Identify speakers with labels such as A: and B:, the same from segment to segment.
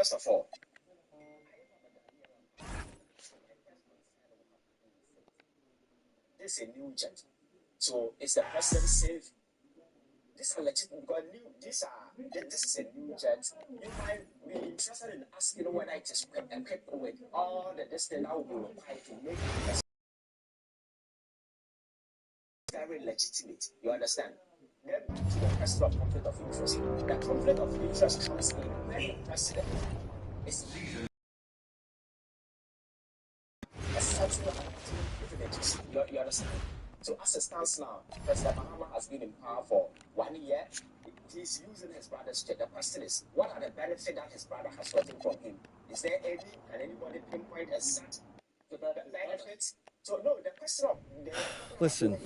A: first of all, this is a new jet. So is the president safe? These are legitimate because this is a new jet. You might be interested in asking whether it is equipped with all the distance that will be required to make it very legitimate. You understand? Then to the question of conflict of interest. The conflict of interest comes in when the president is a central activity. You understand? So as it stands now, President Mahama has been in power for 1 year. He's using his brother's check. The question is, what are the benefits that his brother has gotten from him? Is there any? Can anybody pinpoint exact the benefits? So no, the question of
B: listen,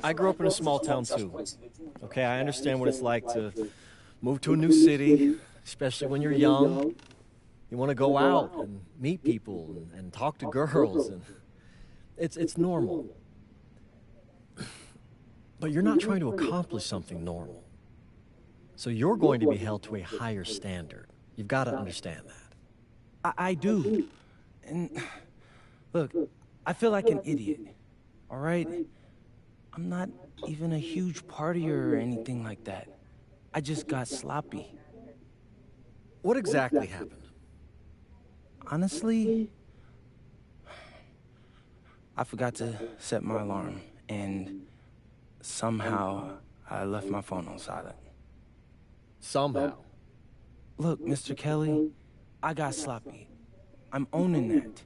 B: I grew up in a small town too. Okay, I understand what it's like to move to a new city, especially when you're young. You want to go out and meet people and talk to girls, and it's normal. But you're not trying to accomplish something normal. So you're going to be held to a higher standard. You've got to understand that.
C: I do. And look, I feel like an idiot, all right? I'm not even a huge partier or anything like that. I just got sloppy.
B: What exactly happened?
C: Honestly, I forgot to set my alarm, and somehow I left my phone on silent.
B: Somehow?
C: Look, Mr. Kelly, I got sloppy. I'm owning that.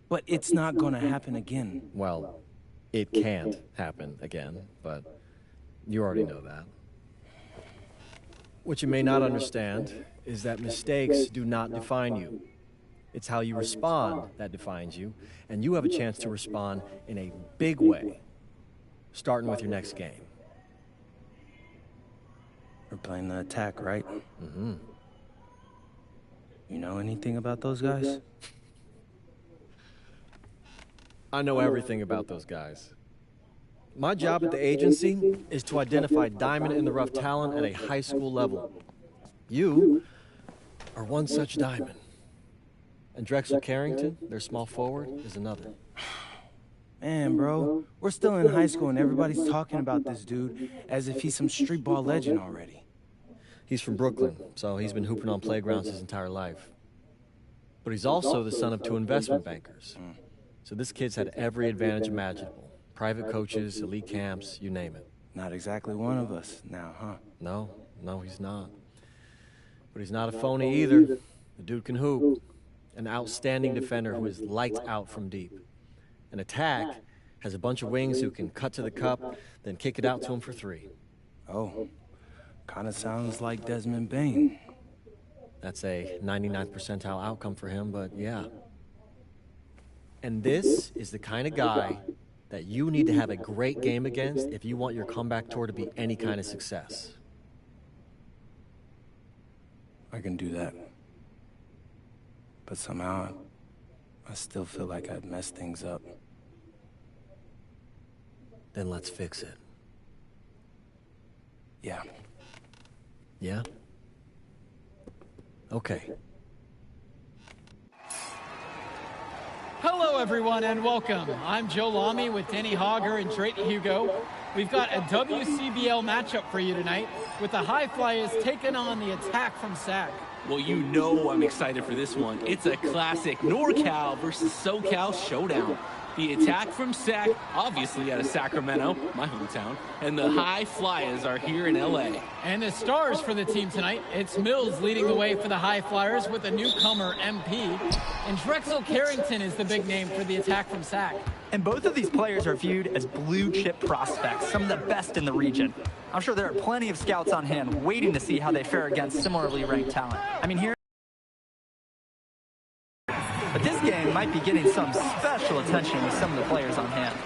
C: But it's not gonna happen again.
B: Well, it can't happen again, but you already know that. What you may not understand is that mistakes do not define you. It's how you respond that defines you, and you have a chance to respond in a big way, starting with your next game.
C: We're playing the attack, right?
B: Mm-hmm.
C: You know anything about those guys?
B: I know everything about those guys. My job at the agency is to identify diamond-in-the-rough talent at a high school level. You are one such diamond. And Drexel Carrington, their small forward, is another.
C: Man, bro, we're still in high school and everybody's talking about this dude as if he's some street ball legend already.
B: He's from Brooklyn, so he's been hooping on playgrounds his entire life. But he's also the son of 2 investment bankers. So this kid's had every advantage imaginable. Private coaches, elite camps, you name it.
C: Not exactly one of us now, huh?
B: No, he's not. But he's not a phony either. The dude can hoop. An outstanding defender who is lights out from deep. An attack has a bunch of wings who can cut to the cup, then kick it out to him for 3.
C: Oh, kind of sounds like Desmond Bain.
B: That's a 99th percentile outcome for him, but yeah. And this is the kind of guy that you need to have a great game against if you want your comeback tour to be any kind of success.
C: I can do that. But somehow, I still feel like I'd messed things up.
B: Then let's fix it.
C: Yeah.
B: Yeah? Okay.
D: Hello, everyone, and welcome. I'm Joe Lamy with Denny Hogger and Drayton Hugo. We've got a WCBL matchup for you tonight with the High Flyers taking on the Attack from SAC.
E: Well, you know I'm excited for this one. It's a classic NorCal versus SoCal showdown. The Attack from SAC, obviously out of Sacramento, my hometown, and the High Flyers are here in LA.
D: And the stars for the team tonight, it's Mills leading the way for the High Flyers with a newcomer MP, and Drexel Carrington is the big name for the Attack from SAC.
F: And both of these players are viewed as blue-chip prospects, some of the best in the region. I'm sure there are plenty of scouts on hand waiting to see how they fare against similarly ranked talent. I mean, here... But this game might be getting some special attention with some of the players on hand.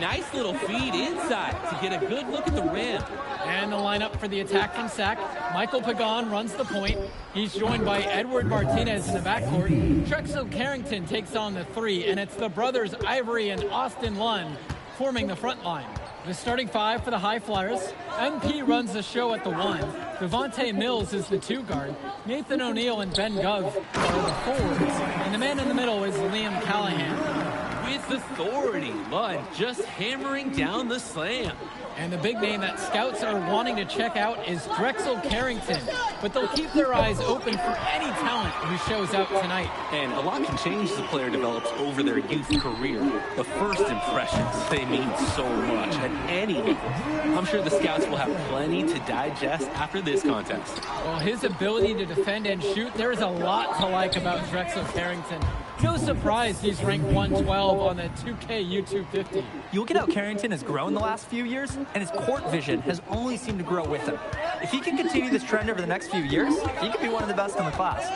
E: Nice little feed inside to get a good look at the rim.
D: And the lineup for the Attack from SAC. Michael Pagan runs the point. He's joined by Edward Martinez in the backcourt. Drexel Carrington takes on the 3, and it's the brothers Ivory and Austin Lund forming the front line. The starting five for the High Flyers. MP runs the show at the 1. Devontae Mills is the 2 guard. Nathan O'Neal and Ben Gov are the forwards. And the man in the middle is Liam Callahan.
E: With authority, Lund just hammering down the slam.
D: And the big name that scouts are wanting to check out is Drexel Carrington. But they'll keep their eyes open for any talent who shows up tonight.
E: And a lot can change as the player develops over their youth career. The first impressions, they mean so much at any level. I'm sure the scouts will have plenty to digest after this contest.
D: Well, his ability to defend and shoot, there's a lot to like about Drexel Carrington. No surprise he's ranked 112 on the 2K YouTube 50.
F: You look at how Carrington has grown the last few years, and his court vision has only seemed to grow with him. If he can continue this trend over the next few years, he could be one of the best in the class.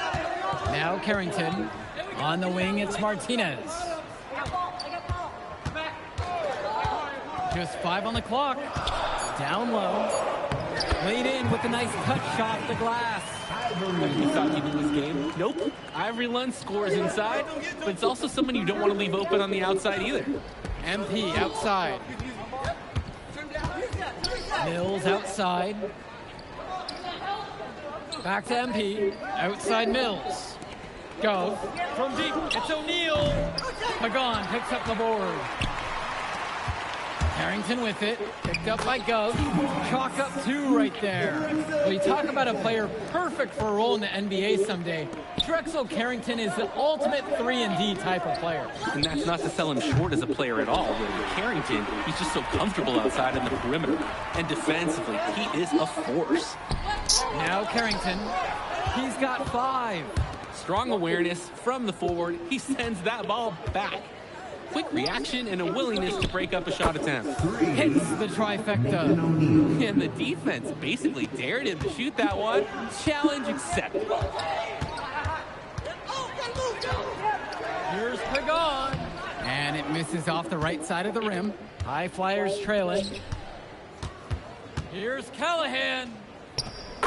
D: Now Carrington. On the wing, it's Martinez. Just 5 on the clock. Down low. Laid in with a nice touch off the glass.
E: You thought you knew this game? Nope. Ivory Lund scores inside, but it's also someone you don't want to leave open on the outside either.
D: MP outside. Mills outside. Back to MP. Outside Mills. Go. From deep. It's O'Neal. Pagan picks up the board. Carrington with it. Picked up by Gov. Chalk up 2 right there. Well, you talk about a player perfect for a role in the NBA someday. Drexel Carrington is the ultimate 3-and-D type of player.
E: And that's not to sell him short as a player at all. With Carrington, he's just so comfortable outside in the perimeter. And defensively, he is a force.
D: Now Carrington. He's got 5.
E: Strong awareness from the forward. He sends that ball back. Quick reaction and a willingness to break up a shot attempt.
D: Hits the trifecta.
E: And the defense basically dared him to shoot that one. Challenge accepted.
D: Here's Pagan. And it misses off the right side of the rim. High Flyers trailing. Here's Callahan.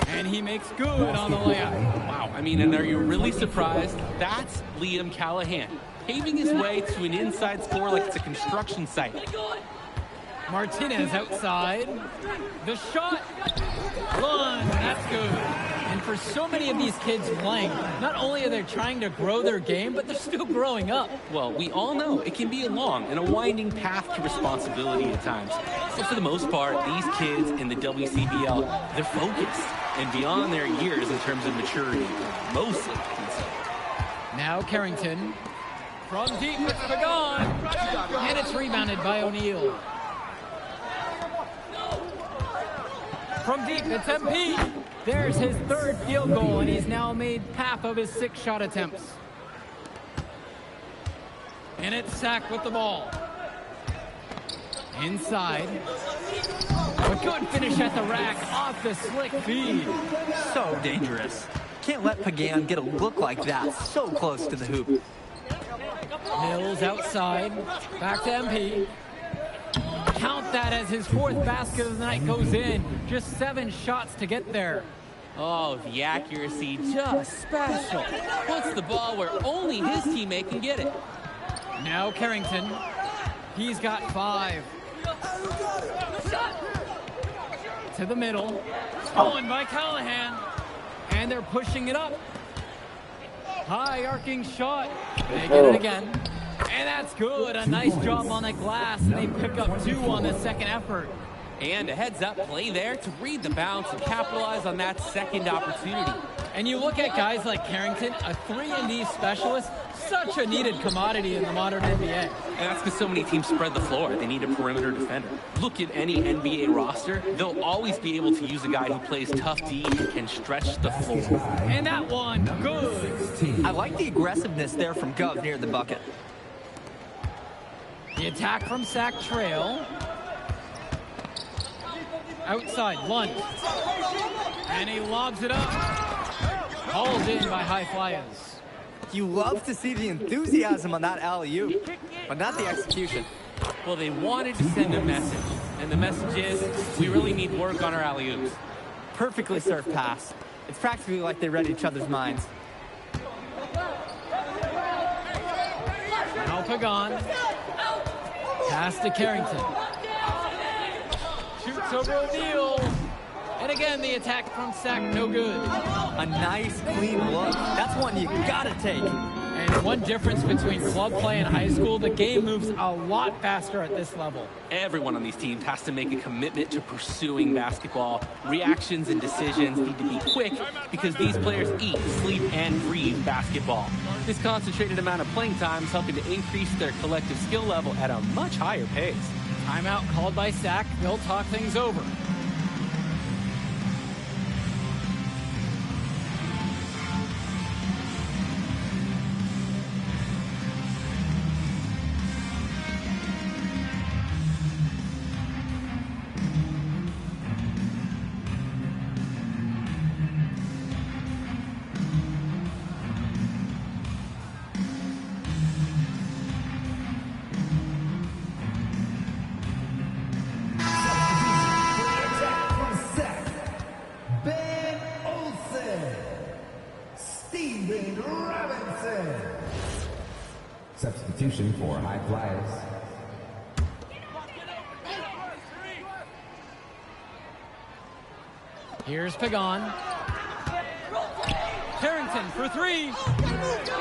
D: And he makes good on the layup.
E: Wow, I mean, and are you really surprised? That's Liam Callahan, paving his way to an inside score like it's a construction site.
D: Martinez outside. The shot. Lund, that's good. And for so many of these kids playing, not only are they trying to grow their game, but they're still growing up.
E: Well, we all know it can be a long and a winding path to responsibility at times. But for the most part, these kids in the WCBL, they're focused and beyond their years in terms of maturity. Mostly, I'd say.
D: Now Carrington. From deep, it's Pagan. And it's rebounded by O'Neal. From deep, it's MP. There's his 3rd field goal, and he's now made half of his 6 shot attempts. And it's Sack with the ball. Inside. A good finish at the rack off the slick feed.
F: So dangerous. Can't let Pagan get a look like that so close to the hoop.
D: Mills outside. Back to MP. Count that as his 4th basket of the night goes in. Just 7 shots to get there.
E: Oh, the accuracy, just special. Puts the ball where only his teammate can get it.
D: Now Carrington. He's got 5. To the middle. Stolen by Callahan. And they're pushing it up. High arcing shot. They get it again. And that's good. A nice job on the glass. And they pick up 2 on the 2nd effort.
E: And a heads-up play there to read the bounce and capitalize on that second opportunity.
D: And you look at guys like Carrington, a 3-and-D specialist, such a needed commodity in the modern NBA.
E: And that's because so many teams spread the floor. They need a perimeter defender. Look at any NBA roster. They'll always be able to use a guy who plays tough D and can stretch the floor.
D: And that one, good.
F: I like the aggressiveness there from Gov near the bucket.
D: The attack from Sack Trail. Outside, Lund. And he lobs it up. Hauled in by High Flyers.
F: You love to see the enthusiasm on that alley-oop, but not the execution.
E: Well, they wanted to send a message, and the message is, we really need work on our alley-oops.
F: Perfectly served pass. It's practically like they read each other's minds.
D: Now Pagan. Pass to Carrington. shoots over O'Neal. And again, the attack from Sack, no good.
F: A nice, clean look. That's one you gotta take.
D: And one difference between club play and high school, the game moves a lot faster at this level.
E: Everyone on these teams has to make a commitment to pursuing basketball. Reactions and decisions need to be quick because these players eat, sleep, and breathe basketball. This concentrated amount of playing time is helping to increase their collective skill level at a much higher pace.
D: Timeout called by Sack. They'll talk things over.
G: Substitution for high flyers.
D: Here's Pagan. Carrington for three.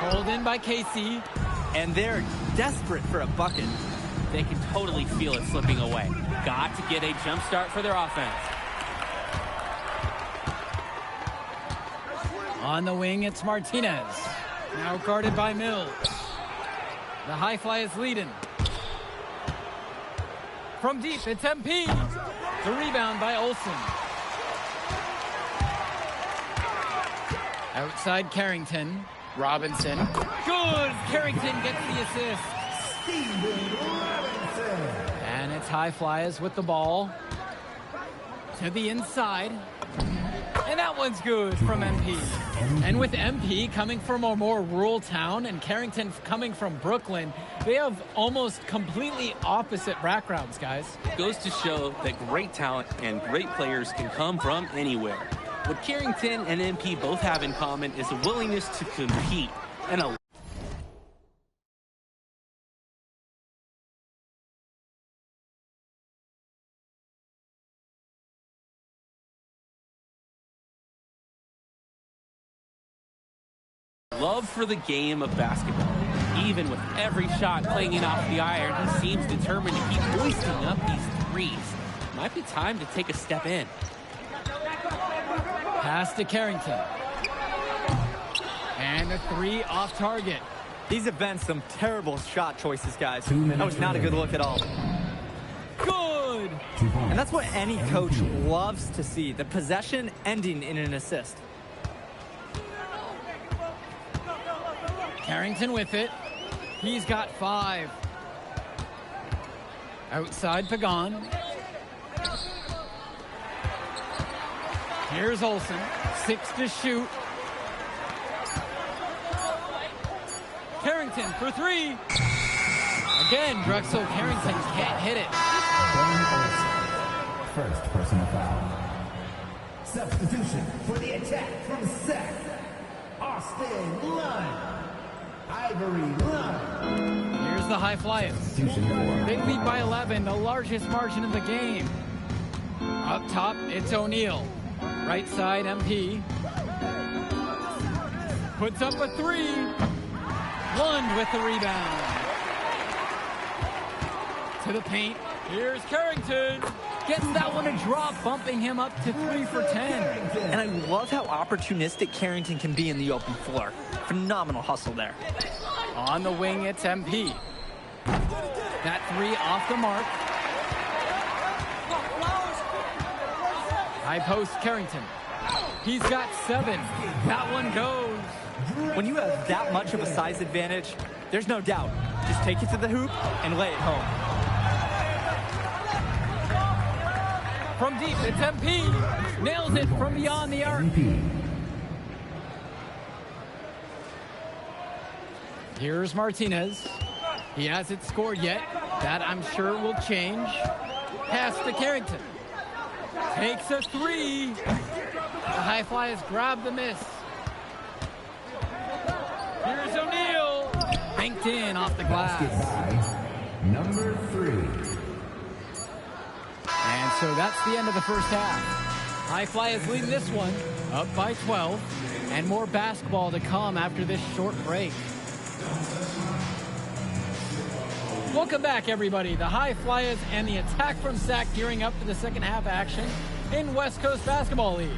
D: Pulled in by Casey.
F: And they're desperate for a bucket.
E: They can totally feel it slipping away. Got to get a jump start for their offense.
D: On the wing, it's Martinez. Now guarded by Mills. The high fly is leading. From deep, it's MP. The rebound by Olsen. Outside Carrington. Robinson. Good! Carrington gets the assist. And it's high flyers with the ball. To the inside. And that one's good from MP. And with MP coming from a more rural town and Carrington coming from Brooklyn, they have almost completely opposite backgrounds, guys.
E: Goes to show that great talent and great players can come from anywhere. What Carrington and MP both have in common is a willingness to compete and a love for the game of basketball. Even with every shot clanging off the iron, he seems determined to keep hoisting up these threes. Might be time to take a step in.
D: Pass to Carrington. And a three off target.
F: These have been some terrible shot choices, guys. That was not a good look at all.
D: Good!
F: And that's what any coach loves to see, the possession ending in an assist.
D: Carrington with it. He's got 5. Outside Pagan. Here's Olsen. 6 to shoot. Carrington for 3. Again, Drexel Carrington can't hit it.
G: First personal foul. Substitution for the attack from Sack. Austin Lund. Ivory Lund.
D: Here's the high flyers. They lead by 11, the largest margin of the game. Up top, it's O'Neal. Right side, MP. Puts up a 3. Lund with the rebound. To the paint. Here's Carrington. Gets that one to drop, bumping him up to 3 for 10.
F: And I love how opportunistic Carrington can be in the open floor. Phenomenal hustle there.
D: On the wing, it's MP. That 3 off the mark. High post, Carrington. He's got 7. That one goes.
F: When you have that much of a size advantage, there's no doubt. Just take it to the hoop and lay it home.
D: From deep, it's MP. Nails it from beyond the arc. Here's Martinez. He hasn't scored yet. That, I'm sure, will change. Pass to Carrington. Takes a 3. The high flyers grab the miss. Here's O'Neal. Banked in off the glass.
G: Number 3.
D: And So that's the end of the first half. High Flyers leading this one up by 12, and more basketball to come after this short break. Welcome back, everybody. The High Flyers and the attack from Sac gearing up for the second half action in West Coast Basketball League.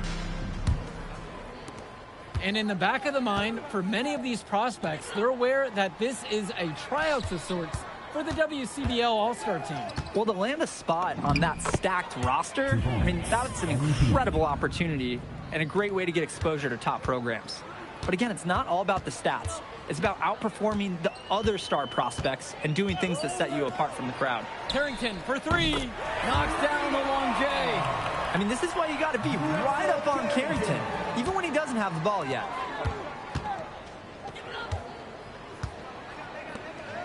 D: And in the back of the mind, for many of these prospects, they're aware that this is a tryout of sorts for the WCBL All-Star team.
F: Well, to land a spot on that stacked roster, I mean, that's an incredible opportunity and a great way to get exposure to top programs. But again, it's not all about the stats. It's about outperforming the other star prospects and doing things that set you apart from the crowd.
D: Carrington for three, knocks down the long J.
F: I mean, this is why you got to be right up on Carrington, even when he doesn't have the ball yet.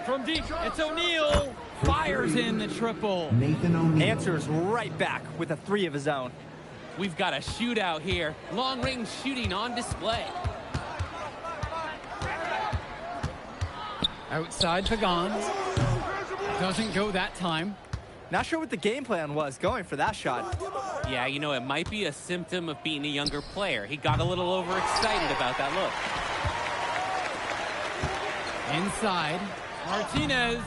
D: From deep, it's O'Neal. Fires in the triple.
F: Answers right back with a three of his own.
E: We've got a shootout here. Long-range shooting on display.
D: Outside Pagan. Doesn't go that time.
F: Not sure what the game plan was going for that shot.
E: Yeah, you know, it might be a symptom of being a younger player. He got a little overexcited about that look.
D: Inside. Martinez,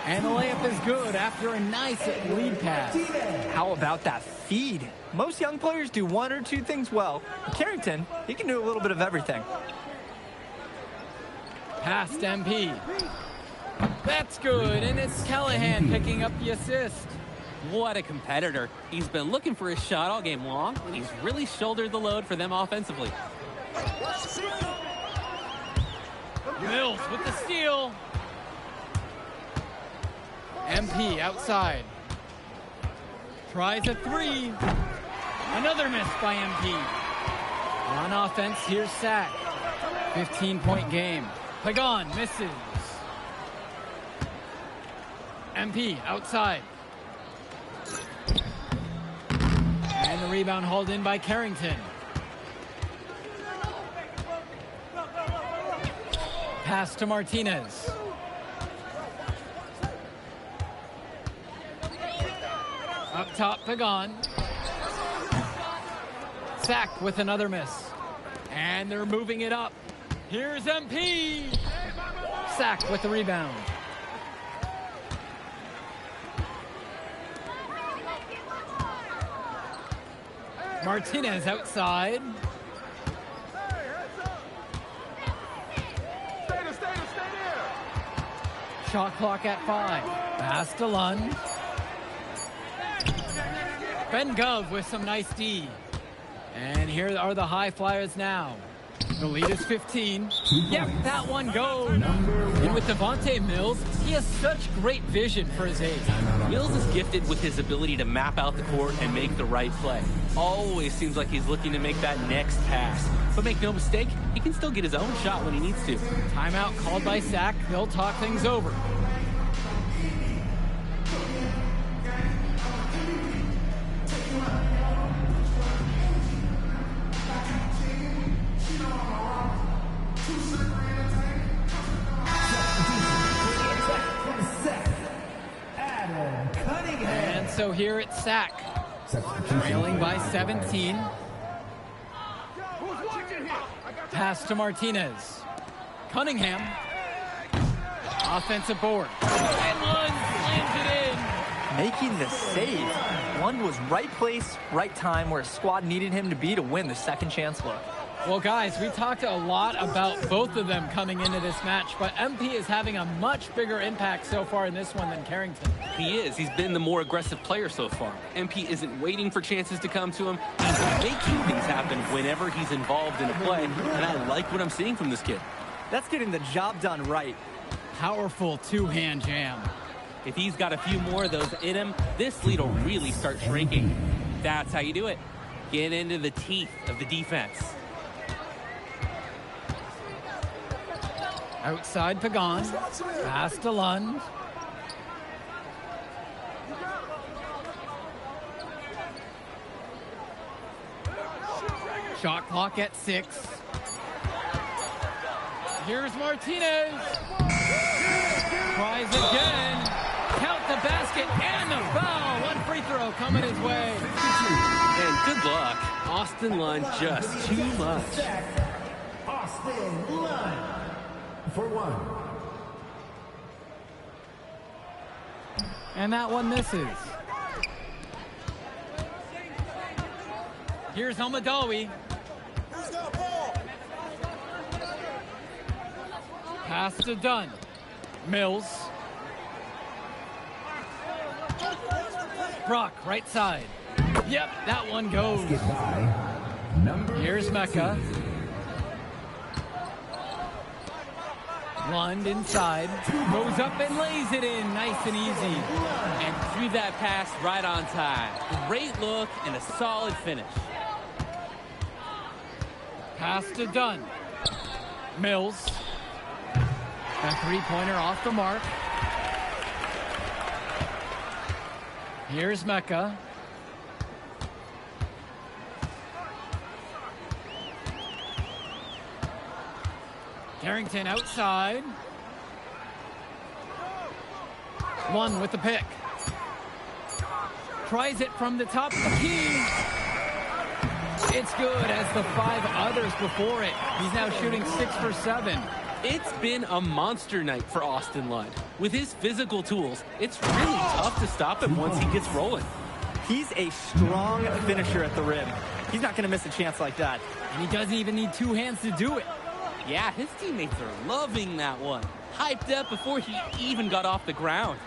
D: and the layup is good after a nice lead pass.
F: How about that feed? Most young players do one or two things well. Carrington, he can do a little bit of everything.
D: Past MP. That's good, and it's Callahan picking up the assist.
E: What a competitor. He's been looking for his shot all game long, and he's really shouldered the load for them offensively.
D: Mills with the steal. MP outside. Tries a three. Another miss by MP. On offense, here's Sac. 15-point game. Pagan misses. MP outside. And the rebound hauled in by Carrington. Pass to Martinez. Up top, Pagan. Sac with another miss. And they're moving it up. Here's MP. Sac with the rebound. Martinez outside. Shot clock at 5. Pass to Lund. Ben Gov with some nice D. And here are the High Flyers now. The lead is 15. Yep, that one goes. And with Devontae Mills, he has such great vision for his age.
E: Mills is gifted with his ability to map out the court and make the right play. Always seems like he's looking to make that next pass. But make no mistake, he can still get his own shot when he needs to.
D: Timeout called by Sac. They'll talk things over. And so here it's Sac, trailing by 17. Pass to Martinez. Cunningham. Offensive board. And Lund slams it in.
F: Making the save. Lund was right place, right time where his squad needed him to be to win the second chance look.
D: Well, guys, we talked a lot about both of them coming into this match, but MP is having a much bigger impact so far in this one than Carrington.
E: He is. He's been the more aggressive player so far. MP isn't waiting for chances to come to him. He's making things happen whenever he's involved in a play, and I like what I'm seeing from this kid.
F: That's getting the job done right.
D: Powerful two-hand jam.
E: If he's got a few more of those in him, this lead will really start shrinking. That's how you do it. Get into the teeth of the defense.
D: Outside Pagan. Pass to Lund. Shot clock at 6. Here's Martinez. Tries again. Count the basket and the foul. One free throw coming his way.
E: And good luck. Austin Lund just too much.
G: Austin Lund for one.
D: And that one misses. Here's Almadawi. Pass to Dunn. Mills. Brock, right side. Yep, that one goes. Here's Mecca. Lund inside. Goes up and lays it in. Nice and easy.
E: And threw that pass right on time. Great look and a solid finish.
D: Pass to Dunn. Mills. A three-pointer off the mark. Here's Mecca. Carrington outside. One with the pick. Tries it from the top of the key. It's good as the 5 others before it. He's now shooting 6 for 7.
E: It's been a monster night for Austin Lund. With his physical tools, it's really tough to stop him once he gets rolling.
F: He's a strong finisher at the rim. He's not going to miss a chance like that.
D: And he doesn't even need 2 hands to do it.
E: Yeah, his teammates are loving that one. Hyped up before he even got off the ground.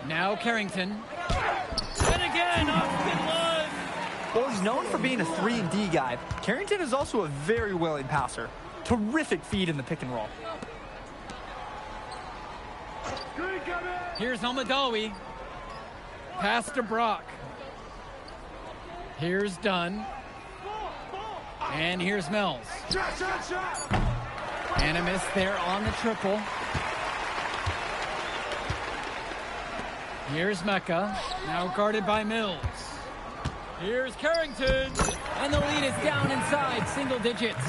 D: Now Carrington. And again, Austin Lund.
F: Well, he's known for being a 3-and-D guy. Carrington is also a very willing passer. Terrific feed in the pick and roll.
D: Here's Almadawi. Pass to Brock. Here's Dunn. And here's Mills. And a miss there on the triple. Here's Mecca. Now guarded by Mills. Here's Carrington. And the lead is down inside single digits.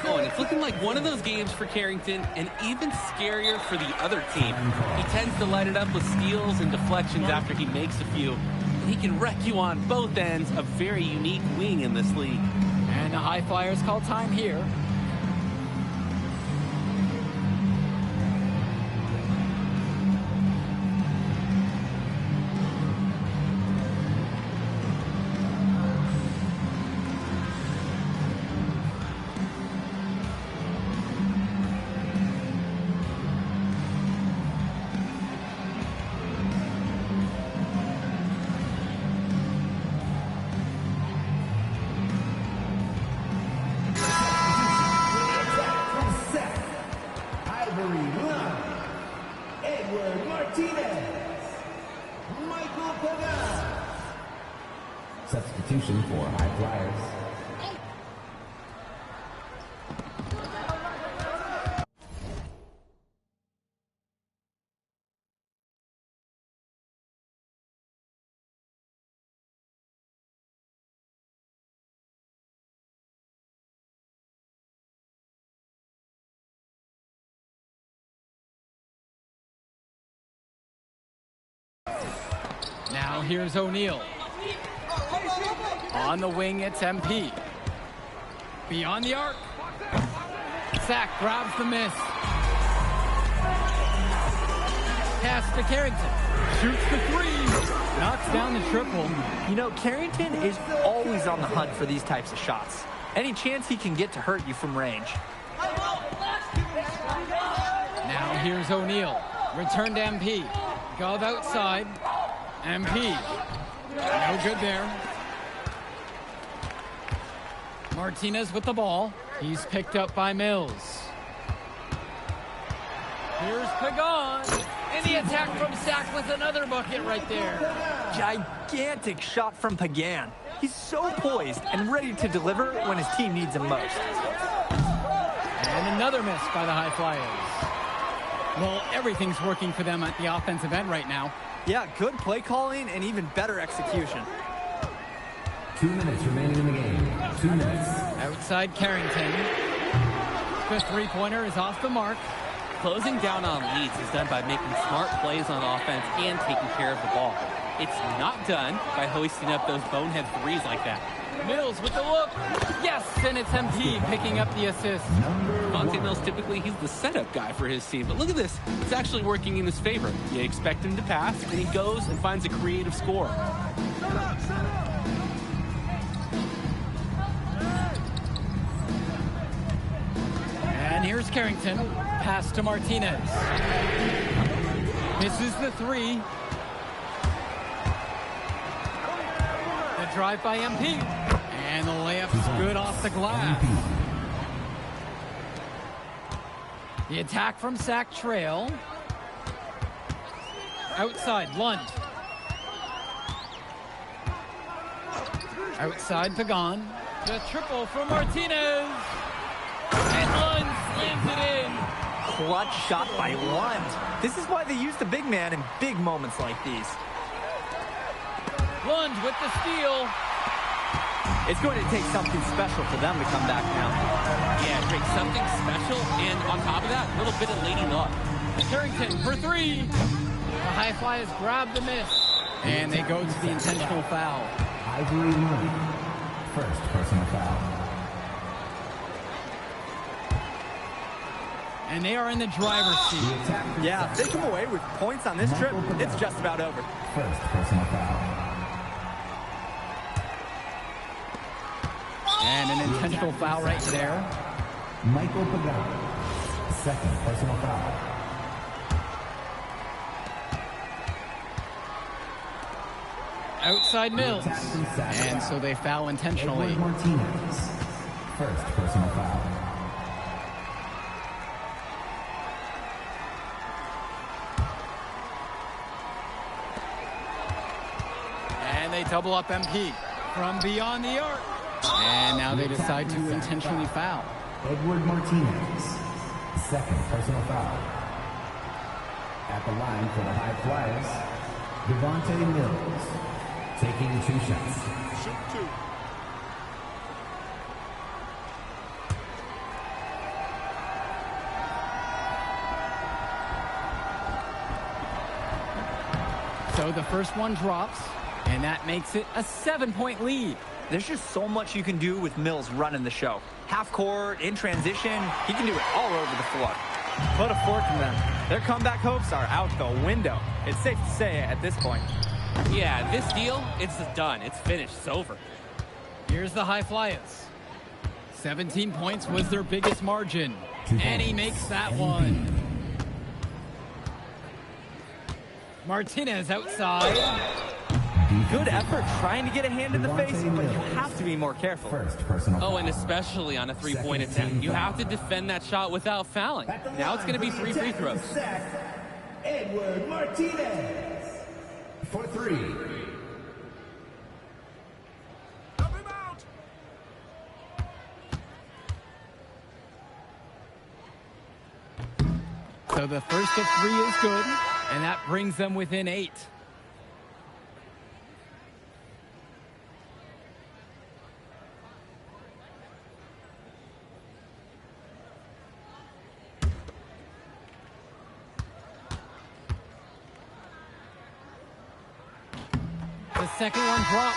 E: Oh, and it's looking like one of those games for Carrington, and even scarier for the other team. He tends to light it up with steals and deflections after he makes a few. And he can wreck you on both ends, a very unique wing in this league.
D: And the High Flyers call time here.
G: Substitution for High Flyers.
D: Now here's O'Neal. On the wing, it's MP. Beyond the arc. Sack grabs the miss. Pass to Carrington. Shoots the 3. Knocks down the triple.
F: You know, Carrington is always on the hunt for these types of shots. Any chance he can get to hurt you from range.
D: Now here's O'Neal. Return to MP. Gov outside. MP. No good there. Martinez with the ball. He's picked up by Mills. Here's Pagan. And the attack from Sack with another bucket right there.
F: Gigantic shot from Pagan. He's so poised and ready to deliver when his team needs him most.
D: And another miss by the High Flyers. Well, everything's working for them at the offensive end right now.
F: Yeah, good play calling and even better execution.
G: 2 minutes remaining in the game. 2 minutes.
D: Outside Carrington. The three-pointer is off the mark.
E: Closing down on leads is done by making smart plays on offense and taking care of the ball. It's not done by hoisting up those bonehead threes like that.
D: Mills with the look. Yes, and it's MP picking up the assist.
E: Monte Mills, typically, he's the setup guy for his team. But look at this. It's actually working in his favor. You expect him to pass, and he goes and finds a creative score.
D: And here's Carrington. Pass to Martinez. Misses the three. The drive by MP. And the layup's good off the glass. The attack from Sack Trail. Outside, Lund. Outside, Pagan. The triple from Martinez. And Lund slams it in.
F: Clutch shot by Lund. This is why they use the big man in big moments like these.
D: Lund with the steal.
F: It's going to take something special for them to come back now.
E: Yeah, it takes something special, and on top of that, a little bit of lady luck.
D: Carrington for three. The high flyers grab the miss. And they go to the intentional foul.
G: Ivory Lund, first personal foul.
D: And they are in the driver's seat.
F: Yeah, if they come away with points on this trip, it's just about over.
G: First personal foul.
D: And an intentional foul right there.
G: Michael Pagan, second personal foul.
D: Outside Mills. And so they foul intentionally.
G: Edward Martinez, first personal foul.
D: And they double up MP from beyond the arc. And now they decide to intentionally foul.
G: Edward Martinez, second personal foul. At the line for the High Flyers, Devontae Mills, taking 2 shots.
A: Shoot two.
D: So the first one drops, and that makes it a 7-point lead.
F: There's just so much you can do with Mills running the show. Half court, in transition, he can do it all over the floor. Put a fork in them. Their comeback hopes are out the window. It's safe to say at this point.
E: Yeah, this deal, it's done. It's finished. It's over.
D: Here's the High Flyers. 17 points was their biggest margin. And he makes that one. Martinez outside.
F: Good effort trying to get a hand in the face, but you have to be more careful.
G: First personal foul.
E: Oh, and especially on a three-point attempt. You have to defend that shot without fouling. Now it's going to be 3 free throws.
G: Edward Martinez for 3.
D: So the first of 3 is good, and that brings them within 8. The second one drops.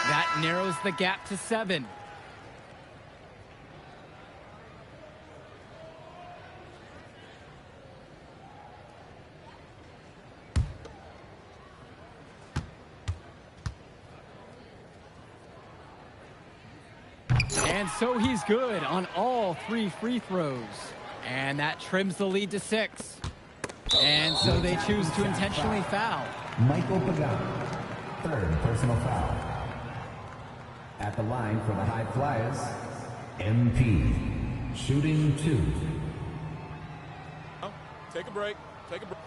D: That narrows the gap to 7. And so he's good on all 3 free throws. And that trims the lead to 6. And so they choose to intentionally foul.
G: Michael Pagan, third personal foul. At the line for the High Flyers, MP, shooting 2.
A: Take a break. Take a break.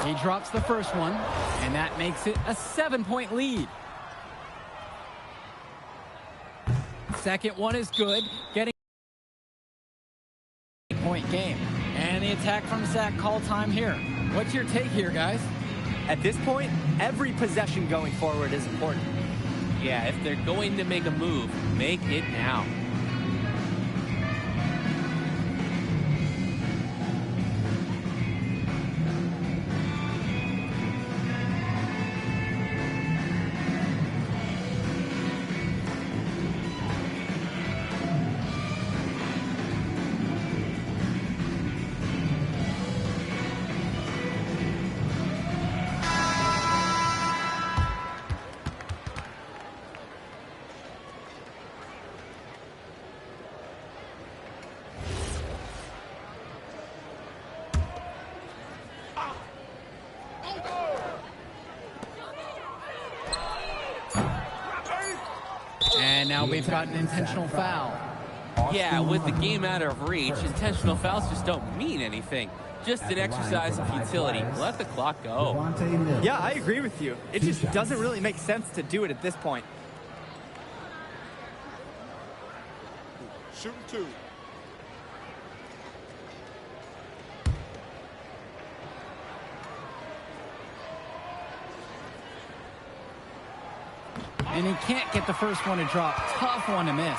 D: He drops the first one, and that makes it a 7-point lead. Second one is good, getting a 8-point game. And the attack from Sack, call time here. What's your take here, guys?
F: At this point, every possession going forward is important.
E: Yeah, if they're going to make a move, make it now.
D: And now we've got an intentional foul.
E: Yeah, with the game out of reach, intentional fouls just don't mean anything. Just an exercise of futility. Let the clock go.
F: Yeah, I agree with you. It just doesn't really make sense to do it at this point.
H: Shooting 2.
D: And he can't get the first one to drop. Tough one to miss.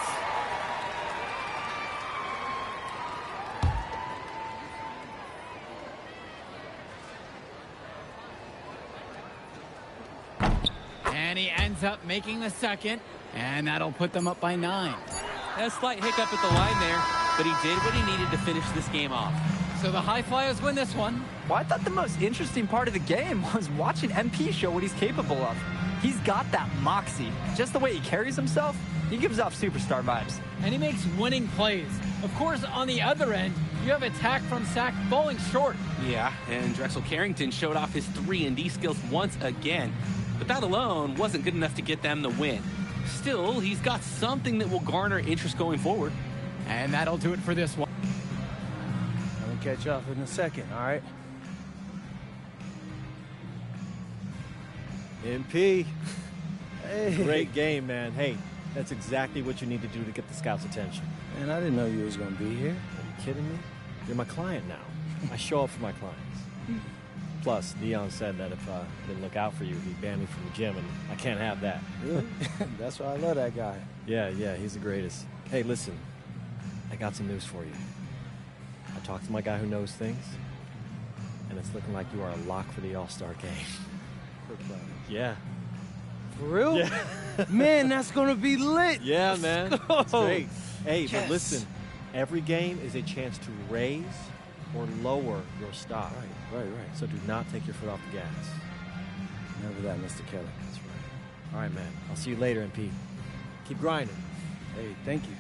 D: And he ends up making the second, and that'll put them up by 9.
E: A slight hiccup at the line there, but he did what he needed to finish this game off.
D: So the High Flyers win this one.
F: Well, I thought the most interesting part of the game was watching MP show what he's capable of. He's got that moxie. Just the way he carries himself, he gives off superstar vibes.
D: And he makes winning plays. Of course, on the other end, you have attack from Sack falling short.
E: Yeah, and Drexel Carrington showed off his 3-and-D skills once again. But that alone wasn't good enough to get them the win. Still, he's got something that will garner interest going forward.
D: And that'll do it for this one.
C: I'll catch you up in a second, all right?
B: MP.
C: Hey.
B: Great game, man. Hey, that's exactly what you need to do to get the scouts' attention.
C: Man, I didn't know you was gonna be here.
B: Are you kidding me? You're my client now. I show up for my clients. Plus, Dion said that if I didn't look out for you, he'd ban me from the gym, and I can't have that.
C: Really? That's why I love that guy.
B: Yeah, he's the greatest. Hey, listen, I got some news for you. I talked to my guy who knows things, and it's looking like you are a lock for the All-Star game. Yeah.
C: For real?
B: Yeah.
C: Man, that's gonna be lit.
B: Yeah, man. It's great. Hey,
C: Yes.
B: but listen, every game is a chance to raise or lower your stock.
C: Right.
B: So do not take your foot off the gas.
C: Never that, Mr. Kelly.
B: That's right. All right, man. I'll see you later, MP. Keep grinding.
C: Hey, thank you.